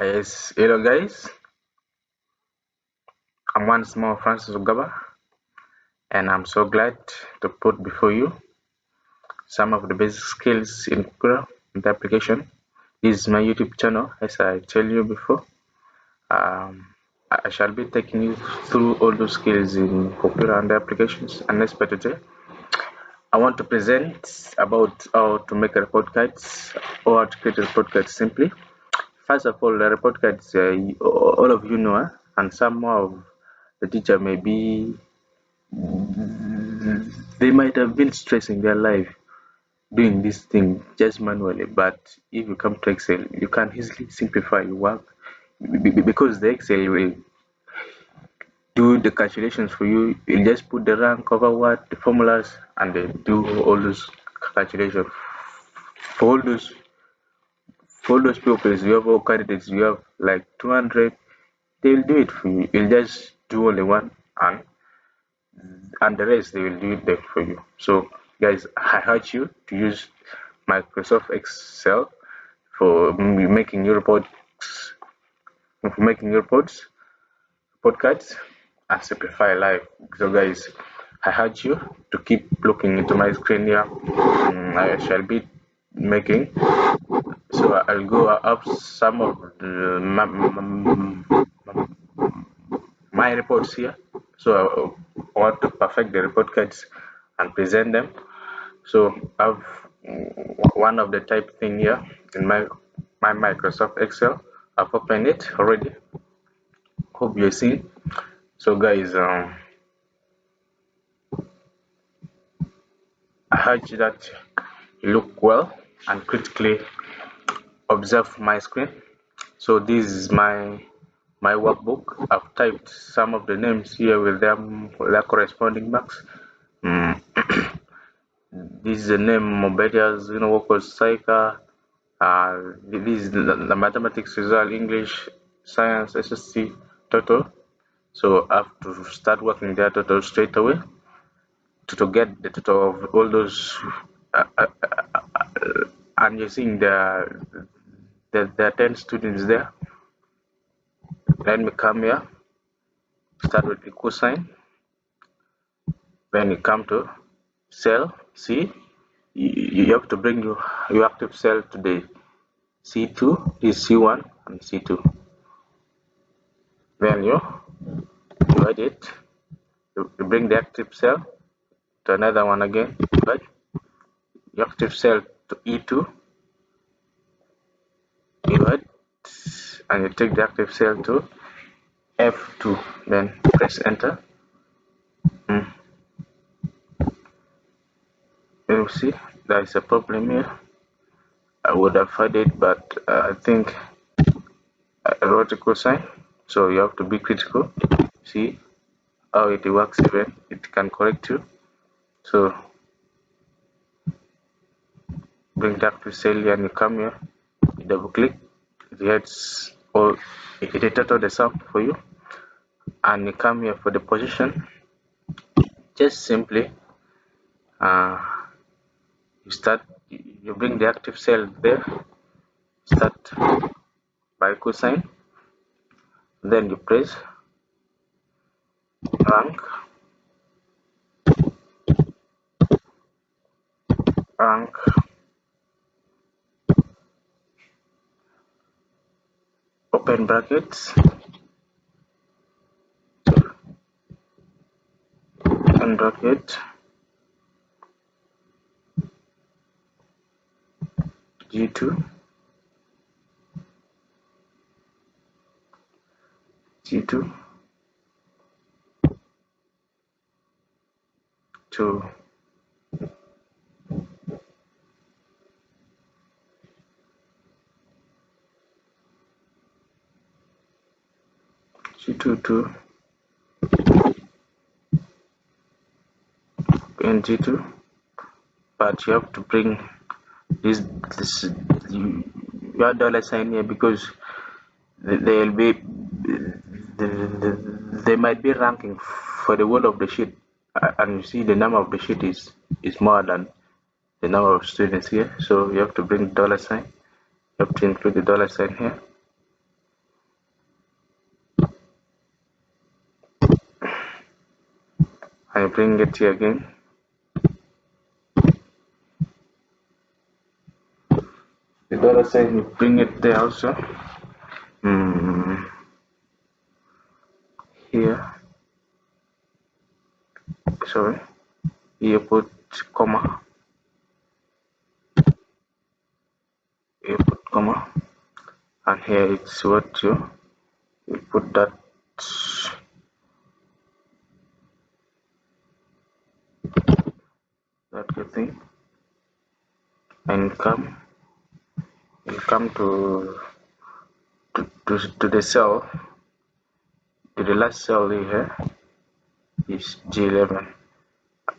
Yes, hello guys. I'm once more Francis Ugaba, and I'm so glad to put before you some of the basic skills in Kukura and application. This is my YouTube channel, as I tell you before. Um, I shall be taking you through all those skills in Kukura and applications. And next today, I want to present about how to make a report cards or how to create a report card simply. First of all, the report cards, all of you know, and some of the teacher may be they might have been stressing their life doing this thing just manually, but if you come to Excel, you can easily simplify your work because the Excel will do the calculations for you. You just put the rank over what the formulas and they do all those calculations for all those pupils. You have all candidates, you have like 200, they'll do it for you. You'll just do only one and the rest they will do it there for you. So guys, I urge you to use Microsoft Excel for making your reports, report cards, and simplify life. So guys, I urge you to keep looking into my screen here. I shall be making. So I'll go up some of my reports here. So I want to perfect the report cards and present them. So I've one of the type thing here in my Microsoft Excel. I've opened it already. Hope you're seeing. So guys, I urge that you look well and critically observe my screen. So this is my workbook. I've typed some of the names here with their corresponding marks. Mm, this is the name Mobedias, Workers Saika. This is the mathematics result, English, science, SSC, total. So I have to start working their total straight away to get the total of all those. Uh, uh, and you're seeing there are 10 students there. Let me come here, start with equal sign. When you come to cell C, you have to bring your active cell to the C2, is C1 and C2. Then you edit, you bring the active cell to another one again, but your active cell to E2, you add, and you take the active cell to F2, then press enter. Mm. You see, there is a problem here. I would have had it, but I think I wrote equal sign, so you have to be critical. See how it works, even it can correct you. So bring that to cell here and you come here, you double click, it gets all it total the sum for you, and you come here for the position. Just simply uh, you bring the active cell there, start by cosine, then you press rank, rank, open brackets, open bracket, G2, G2 to G2 to G2, but you have to bring this your dollar sign here because they'll be they might be ranking for the whole of the sheet, and you see the number of the sheet is more than the number of students here, so you have to bring dollar sign. You have to include the dollar sign here. I bring it here again. The dollar sign, you bring it there also. Here, sorry, here put comma, here put comma, and here it's what you put that good thing, and come to the cell, to the last cell here is G11,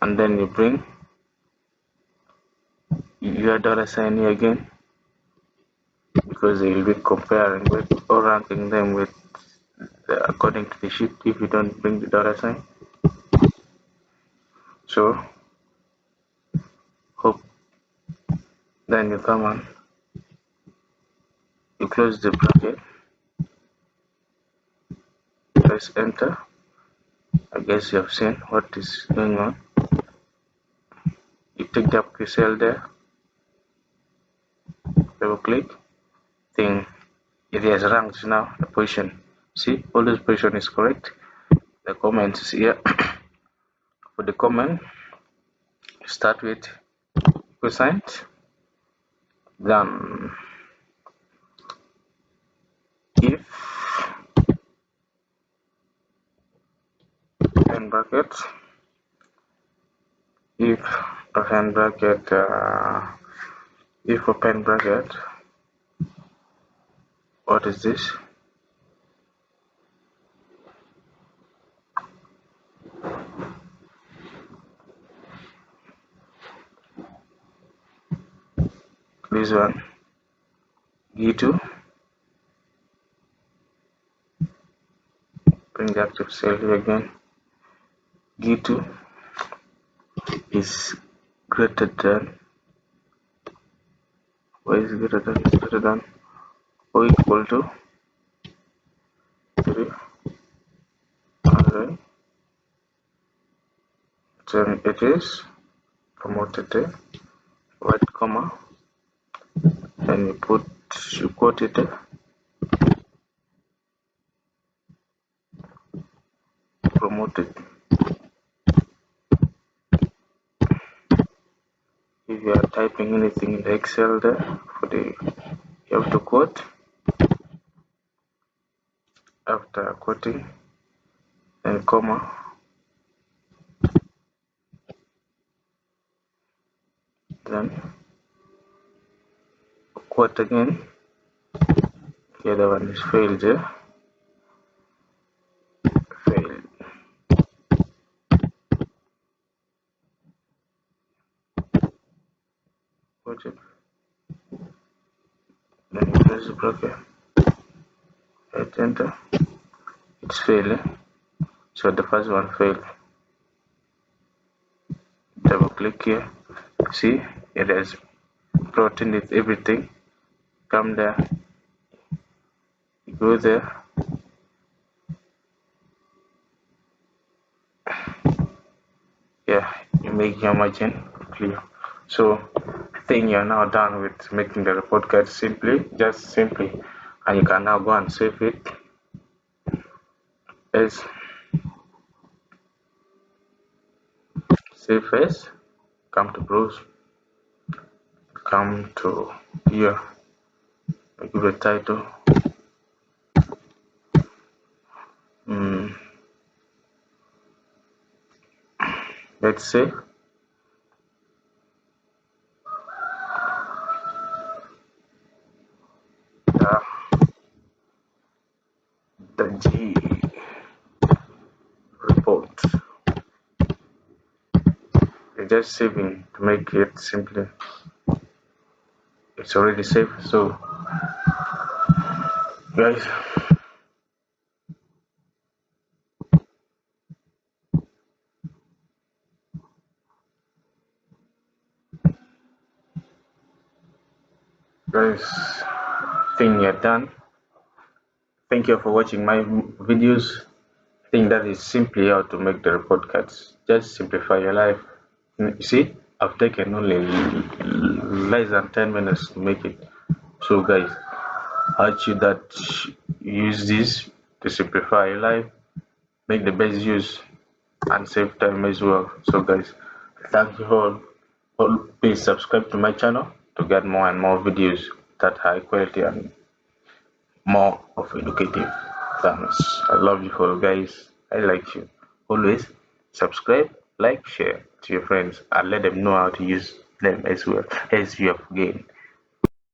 and then you bring your dollar sign here again, because they will be comparing with or ranking them with according to the sheet if you don't bring the dollar sign. So hope, then you come on, you close the bracket, press enter. I guess you have seen what is going on. You take the cell there, double click, thing, it has ranked now the position. See, all this position is correct. The comment is here. For the comment, start with percent, then if open bracket, if open bracket, if open bracket, what is this? This one, G2, bring the active cell here again. G2 is greater than, what is greater than? Is greater than or equal to 3. Alright, then it is promoted there, right comma, and you quote it there, promoted. If you are typing anything in the Excel there, you have to quote. After quoting, then comma, then quote again. The other one is failed there. Failed. Quote it. Then you press the bracket. Hit enter. It's failing. So the first one failed. Double click here. See, it has brought in with everything. Come there. You go there. Yeah, you make your margin clear. So I think you're now done with making the report card simply, and you can now go and save it as come to browse, come to here, I give a title, let's say the G report. You're just saving to make it simply. It's already saved. So guys, I think you're done. Thank you for watching my videos. think that is simply how to make the report cards. Just simplify your life. You see, I've taken only less than 10 minutes to make it. So guys, I urge you that use this to simplify your life, make the best use and save time as well. So guys, thank you all. Please subscribe to my channel to get more and more videos that high quality and more of educative. Thanks. I love you all guys. I like you. Always subscribe, like, share to your friends and let them know how to use them as well as you have gained.